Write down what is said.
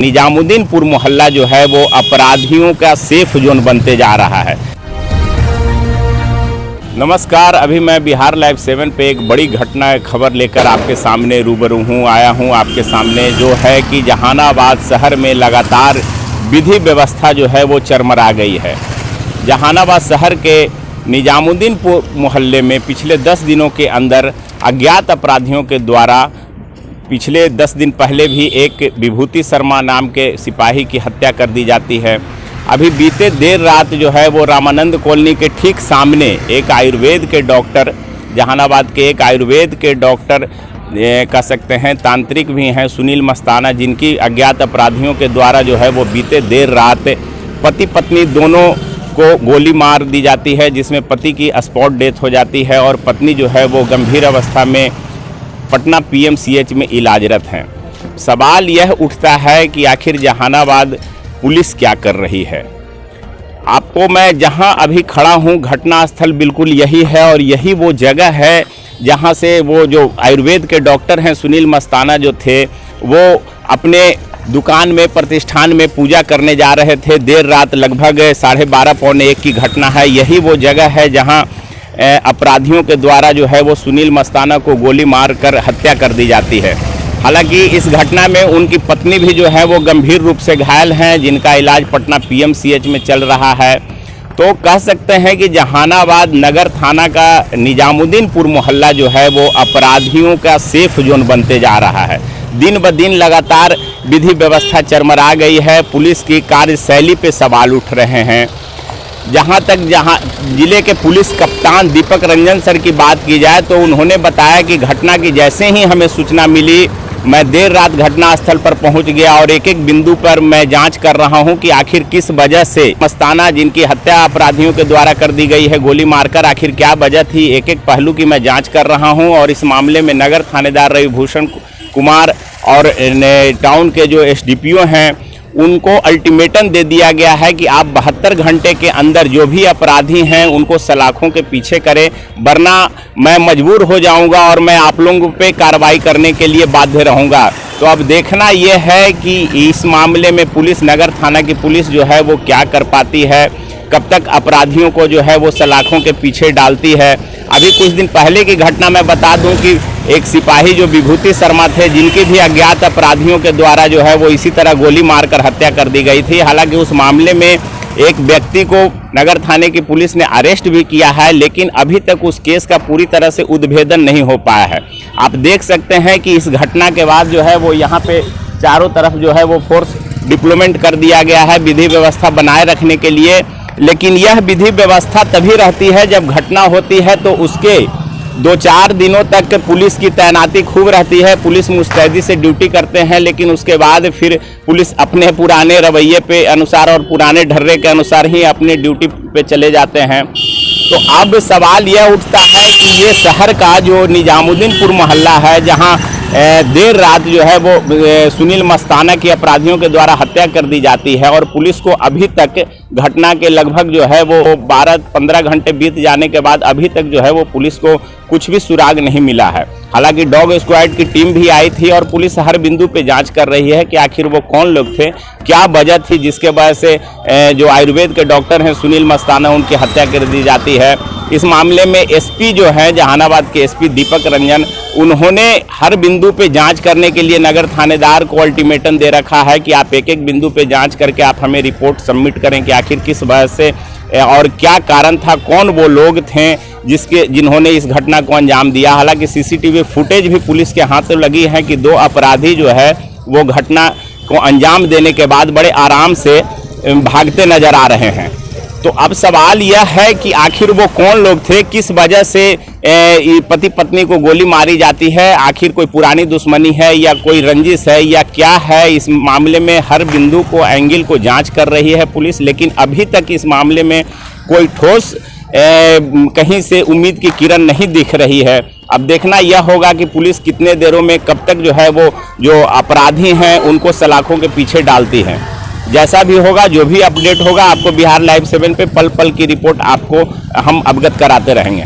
निजामुद्दीनपुर मोहल्ला जो है वो अपराधियों का सेफ जोन बनते जा रहा है। नमस्कार, अभी मैं बिहार लाइव 7 पे एक बड़ी घटना खबर लेकर आपके सामने रूबरू आया हूँ आपके सामने, जो है कि जहानाबाद शहर में लगातार विधि व्यवस्था जो है वो चरमरा गई है। जहानाबाद शहर के निजामुद्दीनपुर मोहल्ले में पिछले 10 दिनों के अंदर अज्ञात अपराधियों के द्वारा पिछले 10 दिन पहले भी एक विभूति शर्मा नाम के सिपाही की हत्या कर दी जाती है। अभी बीते देर रात जो है वो रामानंद कॉलोनी के ठीक सामने एक आयुर्वेद के डॉक्टर, जहानाबाद के एक आयुर्वेद के डॉक्टर कह सकते हैं, तांत्रिक भी हैं, सुनील मस्ताना, जिनकी अज्ञात अपराधियों के द्वारा जो है वो बीते देर रात पति पत्नी दोनों को गोली मार दी जाती है, जिसमें पति की स्पॉट डेथ हो जाती है और पत्नी जो है वो गंभीर अवस्था में पटना पीएमसीएच में इलाजरत हैं। सवाल यह उठता है कि आखिर जहानाबाद पुलिस क्या कर रही है। आपको मैं जहां अभी खड़ा हूं, घटनास्थल बिल्कुल यही है और यही वो जगह है जहां से वो जो आयुर्वेद के डॉक्टर हैं सुनील मस्ताना जो थे, वो अपने दुकान में, प्रतिष्ठान में पूजा करने जा रहे थे। देर रात लगभग 12:30 पौने 1 की घटना है। यही वो जगह है जहां अपराधियों के द्वारा जो है वो सुनील मस्ताना को गोली मारकर हत्या कर दी जाती है। हालांकि इस घटना में उनकी पत्नी भी जो है वो गंभीर रूप से घायल हैं, जिनका इलाज पटना पीएमसीएच में चल रहा है। तो कह सकते हैं कि जहानाबाद नगर थाना का निजामुद्दीनपुर मोहल्ला जो है वो अपराधियों का सेफ जोन बनते जा रहा है। दिन ब दिन लगातार विधि व्यवस्था चरमरा गई है। पुलिस की कार्यशैली पे सवाल उठ रहे हैं। जहाँ जिले के पुलिस कप्तान दीपक रंजन सर की बात की जाए तो उन्होंने बताया कि घटना की जैसे ही हमें सूचना मिली, मैं देर रात घटनास्थल पर पहुंच गया और एक एक बिंदु पर मैं जांच कर रहा हूं कि आखिर किस वजह से मस्ताना, जिनकी हत्या अपराधियों के द्वारा कर दी गई है गोली मारकर, आखिर क्या वजह थी। एक एक पहलू की मैं जांच कर रहा हूं और इस मामले में नगर थानेदार रविभूषण कुमार और टाउन के जो एसडीपीओ हैं उनको अल्टीमेटम दे दिया गया है कि आप 72 घंटे के अंदर जो भी अपराधी हैं उनको सलाखों के पीछे करें, वरना मैं मजबूर हो जाऊंगा और मैं आप लोगों पे कार्रवाई करने के लिए बाध्य रहूंगा। तो अब देखना यह है कि इस मामले में पुलिस, नगर थाना की पुलिस जो है वो क्या कर पाती है, कब तक अपराधियों को जो है वो सलाखों के पीछे डालती है। अभी कुछ दिन पहले की घटना मैं बता दूं कि एक सिपाही जो विभूति शर्मा थे, जिनकी भी अज्ञात अपराधियों के द्वारा जो है वो इसी तरह गोली मारकर हत्या कर दी गई थी। हालांकि उस मामले में एक व्यक्ति को नगर थाने की पुलिस ने अरेस्ट भी किया है, लेकिन अभी तक उस केस का पूरी तरह से उद्भेदन नहीं हो पाया है। आप देख सकते हैं कि इस घटना के बाद जो है वो यहाँ पे चारों तरफ जो है वो फोर्स डिप्लॉयमेंट कर दिया गया है विधि व्यवस्था बनाए रखने के लिए। लेकिन यह विधि व्यवस्था तभी रहती है जब घटना होती है, तो उसके 2-4 दिनों तक पुलिस की तैनाती खूब रहती है, पुलिस मुस्तैदी से ड्यूटी करते हैं, लेकिन उसके बाद फिर पुलिस अपने पुराने रवैये पे अनुसार और पुराने ढर्रे के अनुसार ही अपनी ड्यूटी पे चले जाते हैं। तो अब सवाल यह उठता है कि ये शहर का जो निजामुद्दीनपुर मोहल्ला है, जहाँ देर रात जो है वो सुनील मस्ताना की अपराधियों के द्वारा हत्या कर दी जाती है और पुलिस को अभी तक घटना के लगभग जो है वो 12-15 घंटे बीत जाने के बाद अभी तक जो है वो पुलिस को कुछ भी सुराग नहीं मिला है। हालांकि डॉग स्क्वाड की टीम भी आई थी और पुलिस हर बिंदु पे जांच कर रही है कि आखिर वो कौन लोग थे, क्या वजह थी जिसके वजह से जो आयुर्वेद के डॉक्टर हैं सुनील मस्ताना, उनकी हत्या कर दी जाती है। इस मामले में एसपी जो है जहानाबाद के एसपी दीपक रंजन, उन्होंने हर बिंदु पे जांच करने के लिए नगर थानेदार को अल्टीमेटम दे रखा है कि आप एक एक बिंदु पे जांच करके आप हमें रिपोर्ट सबमिट करें कि आखिर किस वजह से और क्या कारण था, कौन वो लोग थे जिन्होंने इस घटना को अंजाम दिया। हालांकि सीसीटीवी फुटेज भी पुलिस के हाथ लगी है कि 2 अपराधी जो है वो घटना को अंजाम देने के बाद बड़े आराम से भागते नजर आ रहे हैं। तो अब सवाल यह है कि आखिर वो कौन लोग थे, किस वजह से पति पत्नी को गोली मारी जाती है, आखिर कोई पुरानी दुश्मनी है या कोई रंजिश है या क्या है। इस मामले में हर बिंदु को, एंगल को जांच कर रही है पुलिस, लेकिन अभी तक इस मामले में कोई ठोस कहीं से उम्मीद की किरण नहीं दिख रही है। अब देखना यह होगा कि पुलिस कितने देरों में, कब तक जो है वो जो अपराधी हैं उनको सलाखों के पीछे डालती है। जैसा भी होगा, जो भी अपडेट होगा, आपको बिहार लाइव 7 पे पल पल की रिपोर्ट आपको हम अवगत कराते रहेंगे।